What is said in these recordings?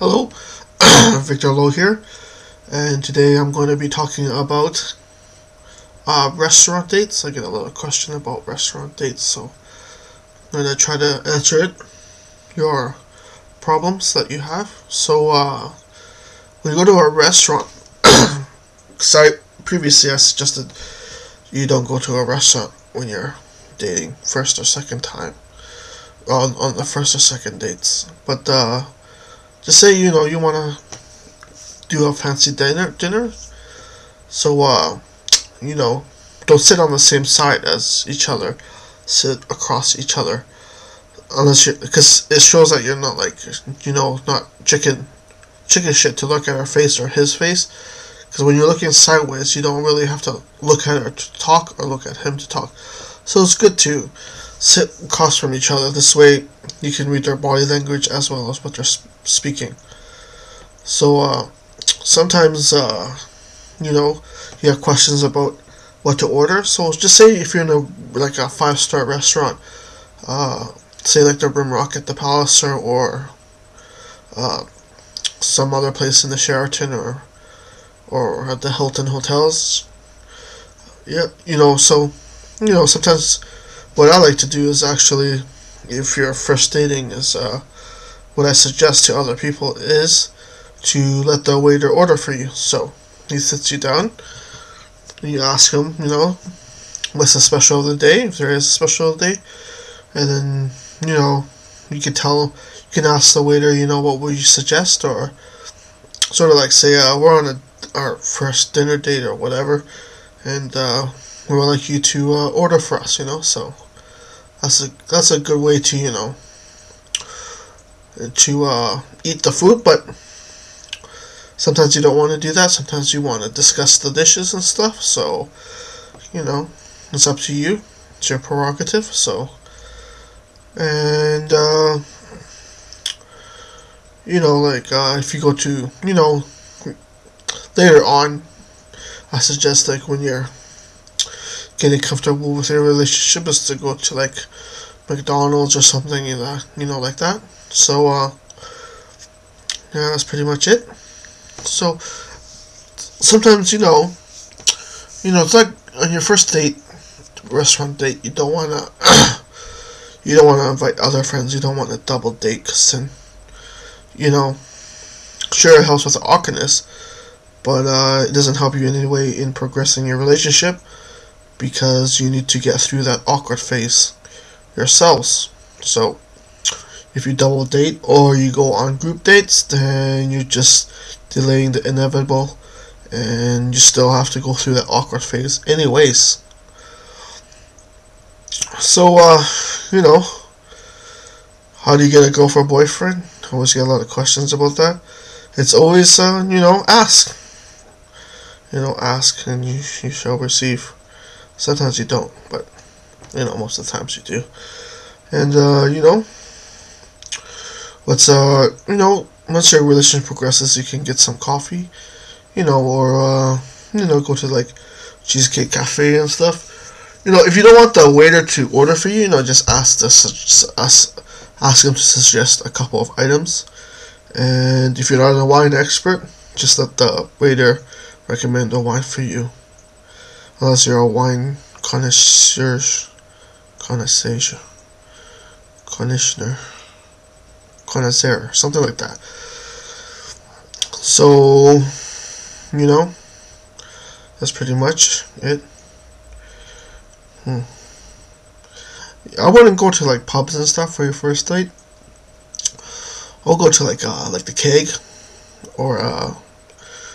Hello, Victor Lowe here, and today I'm going to be talking about restaurant dates. I get a lot of question about restaurant dates, so I'm going to try to answer your problems that you have. So, when you go to a restaurant, sorry, previously I suggested you don't go to a restaurant when you're dating first or second time, on the first or second dates. But, just say, you want to do a fancy dinner. So, don't sit on the same side as each other. Sit across each other. Because it shows that you're not not chicken shit to look at her face or his face. Because when you're looking sideways, you don't really have to look at her to talk or look at him to talk. So it's good to sit across from each other. This way, you can read their body language as well as what they're speaking. So, sometimes, you have questions about what to order. So just say if you're in a 5-star restaurant, say like the Rimrock at the Palliser or some other place in the Sheraton or at the Hilton hotels. Yeah, sometimes what I like to do is actually, if you're first dating, is what I suggest to other people is to let the waiter order for you. So he sits you down, and you ask him, what's the special of the day, if there is a special of the day, and then, you can ask the waiter, what would you suggest, or sort of like say, we're on our first dinner date or whatever, and we would like you to order for us, so that's a good way to, to eat the food. But sometimes you don't want to do that. Sometimes you want to discuss the dishes and stuff. So, it's up to you. It's your prerogative. So, and, if you go to, later on, I suggest, when you're getting comfortable with your relationship, is to go to, McDonald's or something, like that. So, yeah, that's pretty much it. So, sometimes, it's like on your first date, restaurant date, you don't want to, invite other friends, you don't want to double date, because then, sure, it helps with the awkwardness, but it doesn't help you in any way in progressing your relationship, because you need to get through that awkward phase yourselves. So, if you double date or you go on group dates, then you're just delaying the inevitable, and you still have to go through that awkward phase anyways. So, how do you get a girl for a boyfriend? I always get a lot of questions about that. It's always, ask. Ask and you shall receive. Sometimes you don't, but, most of the times you do. And, once your relationship progresses, you can get some coffee, or, go to, Cheesecake Cafe and stuff. If you don't want the waiter to order for you, just ask him to suggest a couple of items. And if you're not a wine expert, just let the waiter recommend a wine for you. Unless you're a wine connoisseur, something like that. So, that's pretty much it. I wouldn't go to pubs and stuff for your first date. I'll go to the Keg, or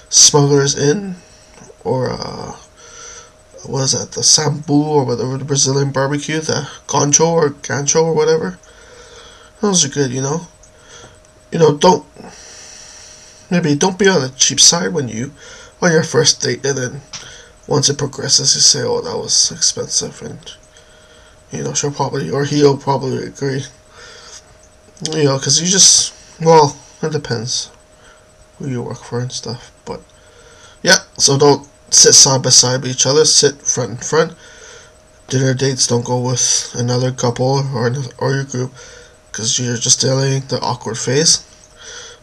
Smuggler's Inn, or what is that, the Sambu, or whatever, the Brazilian barbecue, the Gancho or whatever. Those are good, don't be on the cheap side on your first date, and then once it progresses, you say, oh, that was expensive, and, he'll probably agree, because it depends who you work for and stuff, but, yeah, so don't sit side by side with each other, sit front and front. Dinner dates, don't go with another couple or your group, because you're just dealing the awkward phase.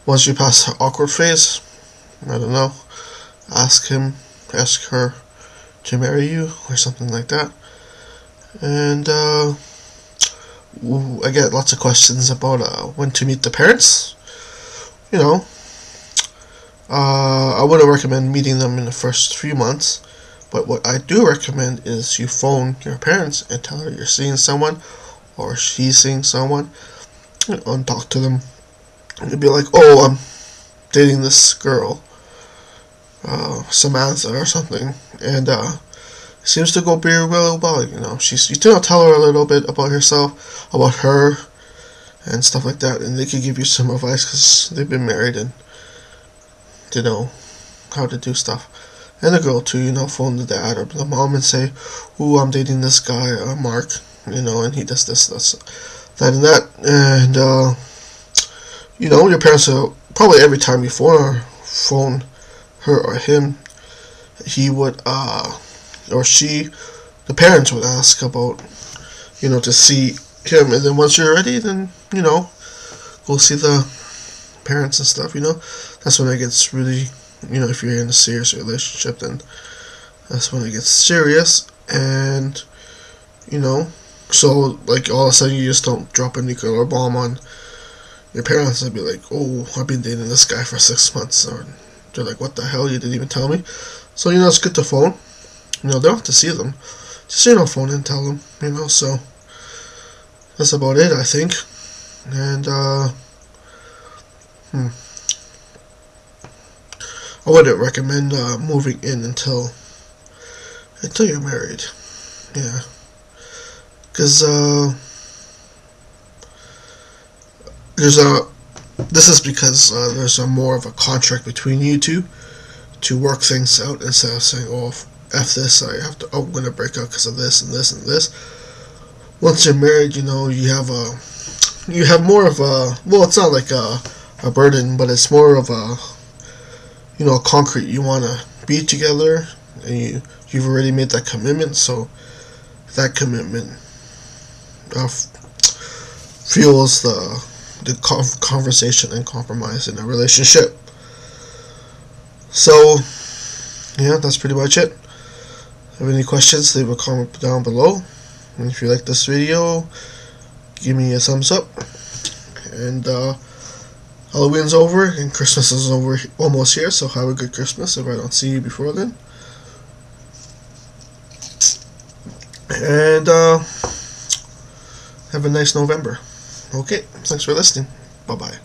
Once you pass the awkward phase, I don't know, ask her to marry you or something like that. And I get lots of questions about when to meet the parents. You know, I wouldn't recommend meeting them in the first few months, but what I do recommend is you phone your parents and tell her you're seeing someone or she's seeing someone, and talk to them. And be like, oh, I'm dating this girl, Samantha or something, and seems to go very well. You know, you tell her a little bit about herself, about her, and stuff like that, and they could give you some advice because they've been married and they know how to do stuff. And the girl too, you know, phone the dad or the mom and say, "Ooh, I'm dating this guy, Mark, you know, and he does this, that, and that," and you know, your parents will probably every time you phone her or him, he would or she, the parents would ask about, you know, to see him, and then once you're ready, then, you know, go see the parents and stuff, you know. That's when it gets really, you know, if you're in a serious relationship, then that's when it gets serious. And, you know, so, like, all of a sudden you just don't drop a nuclear bomb on your parents and be like, oh, I've been dating this guy for 6 months, or they're like, what the hell, you didn't even tell me. So, you know, it's good to phone. You know, they don't have to see them, just, you know, phone and tell them, you know. So that's about it, I think. And I wouldn't recommend moving in until you're married. Yeah, because this is because there's more of a contract between you two to work things out, instead of saying, oh, F this, I'm gonna break up because of this and this and this. Once you're married, you know, you have more of a, well, it's not like a burden, but it's more of a, you know, concrete. You want to be together, and you've already made that commitment, so that commitment fuels the conversation and compromise in a relationship. So, yeah, that's pretty much it. If you have any questions, leave a comment down below. And if you like this video, give me a thumbs up. And Halloween's over and Christmas is almost here, so have a good Christmas if I don't see you before then. And have a nice November. Okay, thanks for listening. Bye-bye.